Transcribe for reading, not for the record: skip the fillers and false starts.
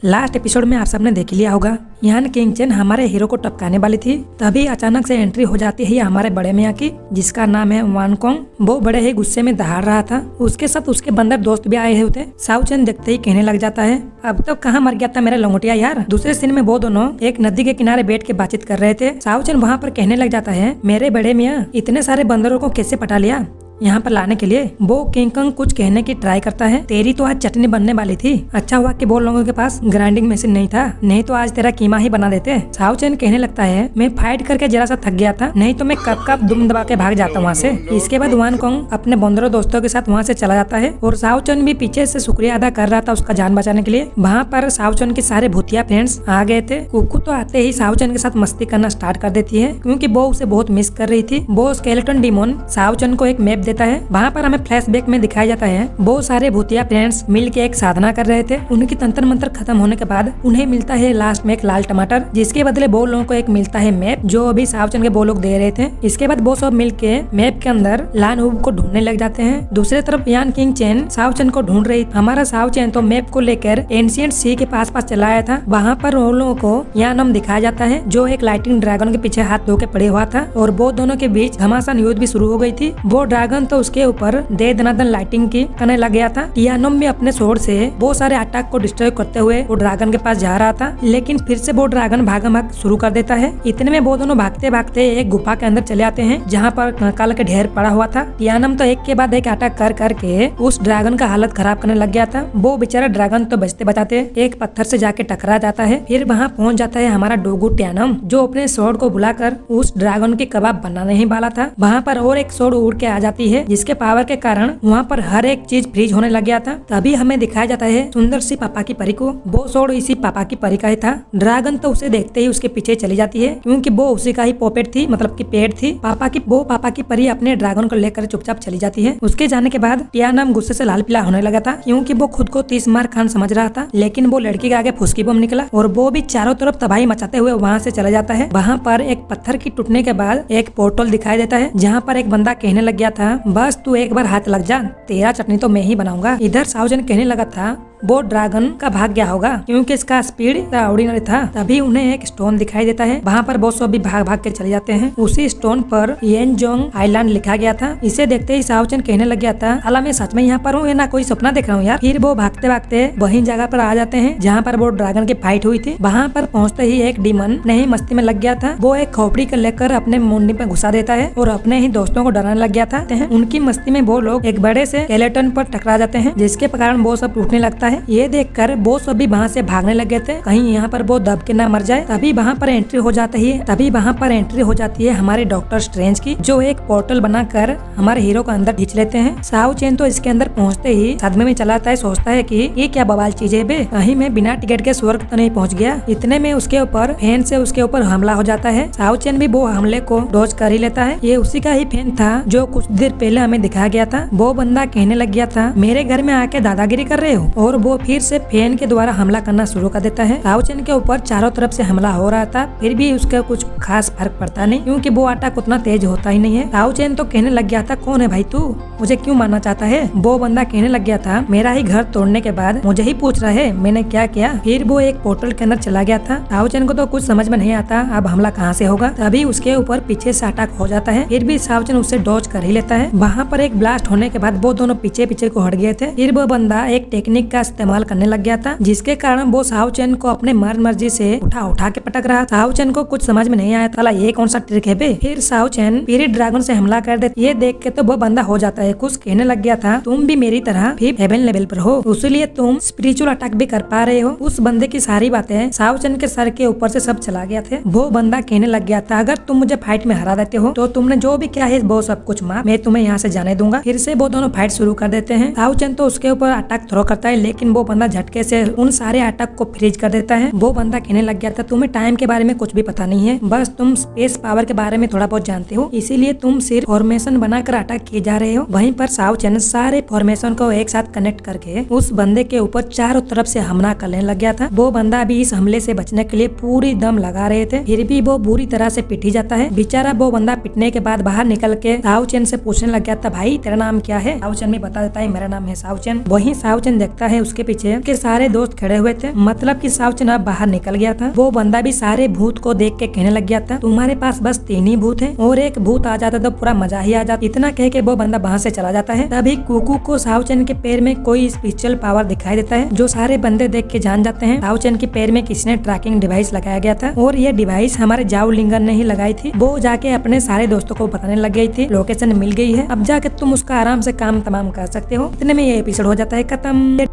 Last episode में आप सबने देख लिया होगा, यहाँ किंग चेन हमारे हीरो को टपकाने वाली थी। तभी अचानक से एंट्री हो जाती है हमारे बड़े मियाँ की, जिसका नाम है वान कोंग। वो बड़े ही गुस्से में दहाड़ रहा था। उसके साथ उसके बंदर दोस्त भी आए हुए थे। साउ चेन देखते ही कहने लग जाता है, अब तो कहाँ मर गया था मेरा लंगोटिया यार। दूसरे सीन में वो दोनों एक नदी के किनारे बैठ के बातचीत कर रहे थे। साउ चेन वहाँ पर कहने लग जाता है, मेरे बड़े मियाँ इतने सारे बंदरों को कैसे पटा लिया यहाँ पर लाने के लिए। वो किंग कंग कुछ कहने की ट्राई करता है, तेरी तो आज चटनी बनने वाली थी। अच्छा हुआ कि वो लोगों के पास ग्राइंडिंग मशीन नहीं था, नहीं तो आज तेरा कीमा ही बना देते। साउ चेन कहने लगता है, मैं फाइट करके जरा सा थक गया था, नहीं तो मैं कब कब दुम दबा के भाग जाता वहाँ से। इसके बाद वान कोंग अपने बंदरों दोस्तों के साथ वहाँ से चला जाता है और साउ चेन भी पीछे से शुक्रिया अदा कर रहा था उसका जान बचाने के लिए। वहाँ पर साउ चेन के सारे भूतिया फ्रेंड्स आ गए थे। कुकू तो आते ही साउ चेन के साथ मस्ती करना स्टार्ट कर देती है, क्योंकि वो उसे बहुत मिस कर रही थी। वो स्केलेटन डिमोन साउ चेन को एक मैप देता है। वहाँ पर हमें फ्लैशबैक में दिखाया जाता है, बहुत सारे भूतिया फ्रेंड्स मिल के एक साधना कर रहे थे। उनकी तंत्र मंत्र खत्म होने के बाद उन्हें मिलता है लास्ट में एक लाल टमाटर, जिसके बदले वो लोगों को एक मिलता है मैप, जो अभी साउ चेन के वो लोग दे रहे थे। इसके बाद वो सब मिल के मैप के अंदर लान वूब को ढूंढने लग जाते हैं। दूसरी तरफ यान किंग चेन साउ चेन को ढूंढ रही। हमारा साउ चेन तो मैप को लेकर एंशिएंट सी के पास चला आया था। वहाँ पर उन लोगों को यानम दिखाया जाता है, जो एक लाइटिंग ड्रैगन के पीछे हाथ धो के पड़े हुआ था, और वो दोनों के बीच घमासान युद्ध भी शुरू हो गई थी। वो ड्रैगन तो उसके ऊपर दे दनादन लाइटिंग की करने लग गया था। यानम भी अपने स्वॉर्ड से बहुत सारे अटैक को डिस्ट्रॉय करते हुए वो ड्रैगन के पास जा रहा था, लेकिन फिर से वो ड्रैगन भाग शुरू कर देता है। इतने में वो दोनों भागते भागते एक गुफा के अंदर चले आते हैं, जहाँ पर कंकाल के ढेर पड़ा हुआ था। यानम तो एक के बाद एक अटैक कर करके उस ड्रैगन का हालत खराब करने लग गया था। वो बेचारा ड्रैगन तो बचते बचाते एक पत्थर से जाके टकरा जाता है। फिर वहाँ पहुँच जाता है हमारा डोगू ट्यानम, जो अपने स्वॉर्ड को बुलाकर उस ड्रैगन के कबाब बनाने ही वाला था। वहाँ पर और एक स्वॉर्ड उड़ के आ जाती है, जिसके पावर के कारण वहाँ पर हर एक चीज फ्रीज होने लग गया था। तभी हमें दिखाया जाता है सुंदर सी पापा की परी को। वो स्वॉर्ड इसी पापा की परी का ही था। ड्रैगन तो उसे देखते ही उसके पीछे चली जाती है, क्योंकि वो उसी का ही पॉपेट थी, मतलब की पेट थी। पापा की परी अपने ड्रैगन को लेकर चुपचाप चली जाती है। उसके जाने के बाद ट्यानम गुस्से से लाल पीला होने लगा था, क्योंकि वो खुद को 30 मार खान समझ रहा था। लेकिन वो लड़की के आगे फुसकी बम निकला और वो भी चारों तरफ तबाही मचाते हुए वहाँ से चला जाता है। वहाँ पर एक पत्थर की टूटने के बाद एक पोर्टल दिखाई देता है, जहाँ पर एक बंदा कहने लग गया था, बस तू एक बार हाथ लग जा, तेरा चटनी तो मैं ही बनाऊंगा। इधर साउ चेन कहने लगा था वो ड्रैगन का भाग गया होगा, क्योंकि इसका स्पीड ऑर्डिनरी था। तभी उन्हें एक स्टोन दिखाई देता है। वहाँ पर वो सब भी भाग भाग के चले जाते हैं। उसी स्टोन पर येनजोंग आइलैंड लिखा गया था। इसे देखते ही साउ चेन कहने लग गया था, हालांकि मैं सच में यहाँ पर हूँ या ना कोई सपना देख रहा हूँ यार। फिर वो भागते भागते वही जगह पर आ जाते हैं जहाँ पर वो ड्रैगन की फाइट हुई थी। वहाँ पर पहुँचते ही एक डीमन नहीं मस्ती में लग गया था। वो एक खोपड़ी को लेकर अपने मुंडी पे घुसा देता है और अपने ही दोस्तों को डराने लग गया था। उनकी मस्ती में वो लोग एक बड़े से स्केलेटन पर टकरा जाते हैं, जिसके कारण वो सब टूटने लगता है। ये देखकर वो सब भी वहाँ से भागने लगे थे, कहीं यहाँ पर वो दब के ना मर जाए। तभी वहाँ पर एंट्री हो जाती है हमारे डॉक्टर स्ट्रेंज की, जो एक पोर्टल बनाकर हमारे हीरो को अंदर खींच लेते हैं। साउ चेन तो इसके अंदर पहुँचते ही सदमे में चलाता है, सोचता है कि ये क्या बवाल चीज है बे, कहीं मैं बिना टिकट के स्वर्ग तो नहीं पहुँच गया। इतने में उसके ऊपर फैन से उसके ऊपर हमला हो जाता है। साउ चेन भी वो हमले को डॉज कर ही लेता है। ये उसी का ही फैन था जो कुछ देर पहले हमें दिखाया गया था। वो बंदा कहने लग गया था, मेरे घर में आके दादागिरी कर रहे हो, और वो फिर से फैन के द्वारा हमला करना शुरू कर देता है। साउ चेन के ऊपर चारों तरफ से हमला हो रहा था, फिर भी उसका कुछ खास फर्क पड़ता नहीं, क्योंकि वो अटैक उतना तेज होता ही नहीं है। साउ चेन तो कहने लग गया था, कौन है भाई तू, मुझे क्यों मारना चाहता है। वो बंदा कहने लग गया था, मेरा ही घर तोड़ने के बाद मुझे ही पूछ रहा है मैंने क्या किया। फिर वो एक पोर्टल के अंदर चला गया था। साउ चेन को तो कुछ समझ में नहीं आता अब हमला कहाँ से होगा। तभी उसके ऊपर पीछे से अटैक हो जाता है, फिर भी साउ चेन उससे डॉज कर ही लेता है। वहाँ पर एक ब्लास्ट होने के बाद वो दोनों पीछे पीछे को हट गए थे। फिर वो बंदा एक टेक्निक का इस्तेमाल करने लग गया था, जिसके कारण वो साउ चेन को अपने मर्जी से उठा के पटक रहा। साउ चेन को कुछ समझ में नहीं आया था, ये कौन सा ट्रिक है बे। फिर साउ चेन पीरियड ड्रैगन से हमला कर दे। ये देख के तो वो बंदा हो जाता है कुछ, कहने लग गया था, तुम भी मेरी तरह भी हेवन लेवल पर हो, इसलिए तुम स्पिरिचुअल अटैक भी कर पा रहे हो। उस बंदे की सारी बातें साउ चेन के सर के ऊपर से सब चला गया थे। वो बंदा कहने लग गया था, अगर तुम मुझे फाइट में हरा देते हो तो तुमने जो भी किया है वो सब कुछ माफ, मैं तुम्हें यहाँ से जाने दूंगा। फिर से वो दोनों फाइट शुरू कर देते हैं। साउ चेन तो उसके ऊपर अटैक थ्रो करता है, लेकिन वो बंदा झटके से उन सारे अटैक को फ्रीज कर देता है। वो बंदा कहने लग गया था, तुम्हें टाइम के बारे में कुछ भी पता नहीं है, बस तुम स्पेस पावर के बारे में थोड़ा बहुत जानते हो, इसीलिए तुम सिर्फ फॉर्मेशन बनाकर अटैक किए जा रहे हो। वहीं पर साउ चेन सारे फॉर्मेशन को एक साथ कनेक्ट करके उस बंदे के ऊपर चारों तरफ से हमला करने लग गया था। वो बंदा भी इस हमले से बचने के लिए पूरी दम लगा रहे थे, फिर भी वो बुरी तरह से पिट ही जाता है। बेचारा वो बंदा पिटने के बाद बाहर निकल के साउ चेन से पूछने लग गया था, भाई तेरा नाम क्या है। साउ चेन भी बता देता है, मेरा नाम है साउ चेन। वहीं साउ चेन देखता है उसके पीछे के सारे दोस्त खड़े हुए थे। मतलब कि साउचन अब बाहर निकल गया था। वो बंदा भी सारे भूत को देख के कहने लग गया था तुम्हारे पास बस 3 ही भूत हैं और एक भूत आ जाता तो पूरा मजा ही आ जाता। इतना कह के वो बंदा वहाँ से चला जाता है। तभी कुकू को साउचन के पैर में कोई स्पिरिचुअल पावर दिखाई देता है जो सारे बंदे देख के जान जाते हैं साउचन के पैर में किसी ने ट्रैकिंग डिवाइस लगाया गया था और ये डिवाइस हमारे जाओ लिंगन ने ही लगाई थी। वो जाके अपने सारे दोस्तों को बताने लग गई थी लोकेशन मिल गई है, अब जाके तुम उसका आराम से काम तमाम कर सकते हो। इतने में ये एपिसोड हो जाता है खत्म।